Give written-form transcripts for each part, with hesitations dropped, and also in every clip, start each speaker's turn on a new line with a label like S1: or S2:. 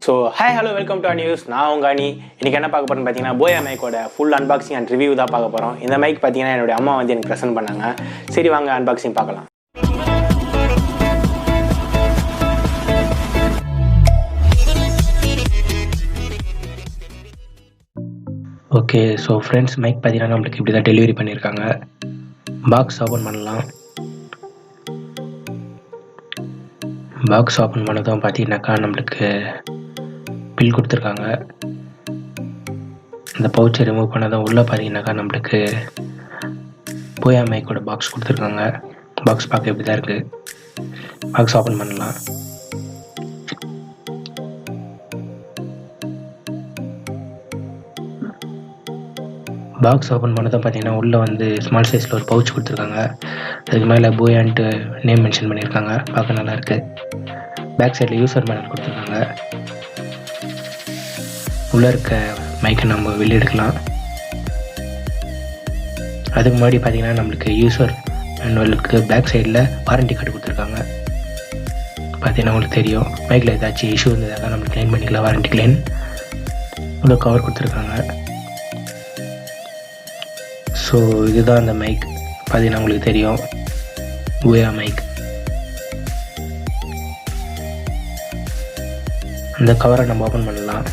S1: So hello welcome to news. நான் உங்கள் அணி. இன்றைக்கி என்ன பார்க்க போகிறேன்னு பார்த்தீங்கன்னா போயா மைக்கோட ஃபுல் அன்பாக்சிங் அண்ட் ரிவ்யூ தான் பார்க்க போகிறோம். இந்த மைக் பார்த்தீங்கன்னா என்னுடைய அம்மா வந்து எனக்கு ப்ரெசென்ட் பண்ணாங்க. சரி வாங்க அன்பாக்சிங் பார்க்கலாம். ஓகே, ஸோ ஃப்ரெண்ட்ஸ், மைக் பார்த்தீங்கன்னா நம்மளுக்கு இப்படி தான் டெலிவரி பண்ணியிருக்காங்க. பாக்ஸ் ஓப்பன் பண்ணலாம். பாக்ஸ் ஓப்பன் பண்ணதும் பார்த்தீங்கன்னாக்கா நம்மளுக்கு பில் கொடுத்துருக்காங்க. இந்த பவுச்சை ரிமூவ் பண்ணதும் உள்ளே பார்த்தீங்கன்னாக்கா நம்மளுக்கு போயா மைக்கோட பாக்ஸ் கொடுத்துருக்காங்க. பாக்ஸ் பார்க்க எப்படி தான் இருக்குது. பாக்ஸ் ஓப்பன் பண்ணலாம். பாக்ஸ் ஓப்பன் பண்ணதும் பார்த்தீங்கன்னா உள்ளே வந்து ஸ்மால் சைஸில் ஒரு பவுச் கொடுத்துருக்காங்க. அதுக்கு மேலே போயான்ட்டு நேம் மென்ஷன் பண்ணியிருக்காங்க. பார்க்க நல்லாயிருக்கு. பேக் சைடில் யூசர் மேனுவல் கொடுத்துருக்காங்க. உள்ளே இருக்க மைக்கை நம்ம வெளியே எடுக்கலாம். அதுக்கு முன்னாடி பார்த்தீங்கன்னா நம்மளுக்கு யூசர் மேனுவலுக்கு பேக் சைடில் வாரண்டி கார்டு கொடுத்துருக்காங்க. பார்த்தீங்கன்னா உங்களுக்கு தெரியும், மைக்கில் ஏதாச்சும் இஷ்யூ இருந்ததாக நம்ம கிளைம் பண்ணிக்கலாம். Warranty claim. உள்ள கவர் கொடுத்துருக்காங்க. ஸோ இதுதான் அந்த மைக். பார்த்தீங்கன்னா உங்களுக்கு தெரியும், போயா மைக். அந்த கவரை நம்ம ஓப்பன் பண்ணலாம்.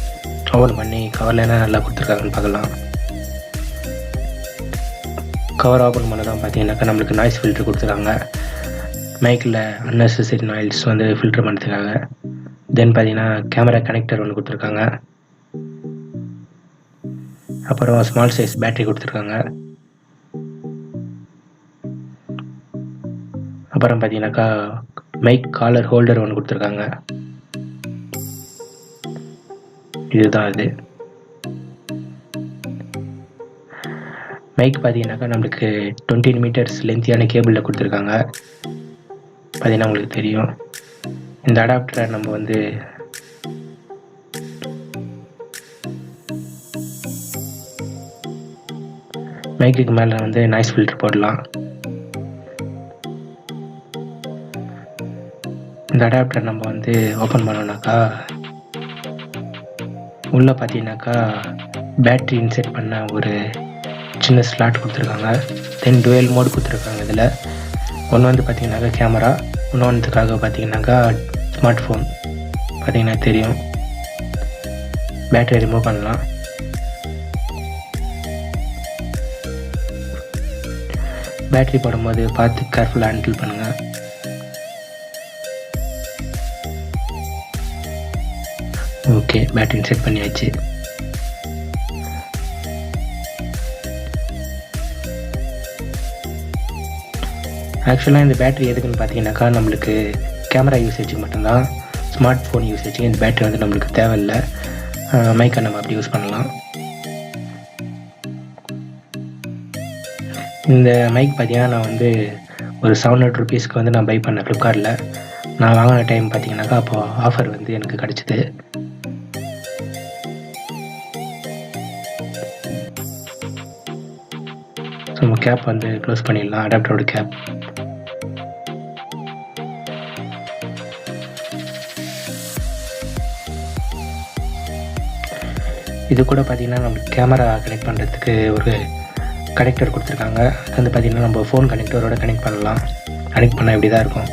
S1: ஓப்பன் பண்ணி கவரில் என்ன நல்லா கொடுத்துருக்காங்கன்னு பார்க்கலாம். கவர் ஓப்பன் பண்ண தான் பார்த்தீங்கன்னாக்கா நம்மளுக்கு நாய்ஸ் ஃபில்ட்ரு கொடுத்துருக்காங்க. மைக்கில் அன்னெசரி நாய்ஸ் வந்து ஃபில்ட்ரு பண்ணுறதுக்காக. தென் பார்த்தீங்கன்னா கேமரா கனெக்டர் ஒன்று கொடுத்துருக்காங்க. அப்புறம் ஸ்மால் சைஸ் பேட்டரி கொடுத்துருக்காங்க. அப்புறம் பார்த்தீங்கன்னாக்கா மைக் காலர் ஹோல்டர் ஒன்று கொடுத்துருக்காங்க. இதுதான் அது மைக். பார்த்தீங்கன்னாக்கா நம்மளுக்கு 20 மீட்டர்ஸ் லென்த்தியான கேபிளில் கொடுத்துருக்காங்க. பார்த்தீங்கன்னா உங்களுக்கு தெரியும். இந்த அடாப்டரை நம்ம வந்து மைக்குக்கு மேலே வந்து நாய்ஸ் ஃபில்டர் போடலாம். இந்த அடாப்டரை நம்ம வந்து ஓப்பன் பண்ணோம்னாக்கா உள்ளே பார்த்தீங்கன்னாக்கா பேட்ரி இன்செர்ட் பண்ண ஒரு சின்ன ஸ்லாட் கொடுத்துருக்காங்க. தென் டுவெல் மோட் கொடுத்துருக்காங்க. இதில் ஒன்று வந்து பார்த்தீங்கன்னாக்கா கேமரா, இன்னொன்றுக்காக பார்த்தீங்கன்னாக்கா ஸ்மார்ட் ஃபோன். பார்த்தீங்கன்னா தெரியும். பேட்டரி ரிமூவ் பண்ணலாம். பேட்டரி போடும்போது பார்த்து கேர்ஃபுல்லாக ஹேண்டில் பண்ணுங்கள். ஓகே, பேட்டரி செட் பண்ணியாச்சு. ஆக்சுவலாக இந்த பேட்டரி எதுக்குன்னு பார்த்தீங்கன்னாக்கா நம்மளுக்கு கேமரா யூசேஜுக்கு மட்டும்தான். ஸ்மார்ட் ஃபோன் யூசேஜுக்கு இந்த பேட்டரி வந்து நம்மளுக்கு தேவையில்லை. மைக்கை நம்ம அப்படி யூஸ் பண்ணலாம். இந்த மைக் பார்த்தீங்கன்னா நான் வந்து ஒரு 700 ருபீஸ்க்கு வந்து நான் பை பண்ணேன் ஃப்ளிப்கார்ட்டில். நான் வாங்கின டைம் பார்த்தீங்கன்னாக்கா அப்போது ஆஃபர் வந்து எனக்கு கிடச்சிது. நம்ம கேப் வந்து க்ளோஸ் பண்ணிடலாம். அடாப்டரோட கேப். இது கூட பார்த்தீங்கன்னா நம்ம கேமரா கனெக்ட் பண்ணுறதுக்கு ஒரு கனெக்டர் கொடுத்துருக்காங்க. அது வந்து பார்த்தீங்கன்னா நம்ம ஃபோன் கனெக்டரோட கனெக்ட் பண்ணலாம். கனெக்ட் பண்ணால் இப்படி தான் இருக்கும்.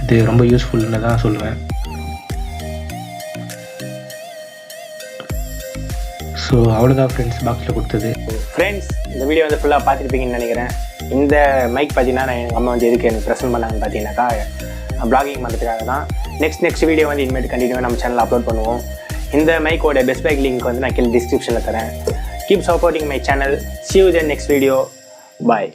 S1: இது ரொம்ப யூஸ்ஃபுல்னு தான் சொல்லுவேன். ஸோ அவ்வளோதான் ஃப்ரெண்ட்ஸ் பாக்ஸில் கொடுத்தது. ஃப்ரெண்ட்ஸ், இந்த வீடியோ வந்து ஃபுல்லாக பார்த்துருப்பீங்கன்னு நினைக்கிறேன். இந்த மைக் பார்த்தீங்கன்னா நான் எங்கள் அம்மா வந்து எதுக்கு எனக்கு ப்ரெசென்ட் பண்ணாங்கன்னு பார்த்தீங்கன்னாக்கா ப்ளாகிங் பண்ணுறதுக்காக தான். நெக்ஸ்ட் வீடியோ வந்து இனிமேல் கண்டினியூவாக நம்ம சேனலில் அப்லோட் பண்ணுவோம். இந்த மைக்கோட பெஸ்ட் பைக் லிங்க் வந்து நான் கீழே டிஸ்கிரிப்ஷனில் தரேன். Keep supporting my channel. See you in the next video. Bye.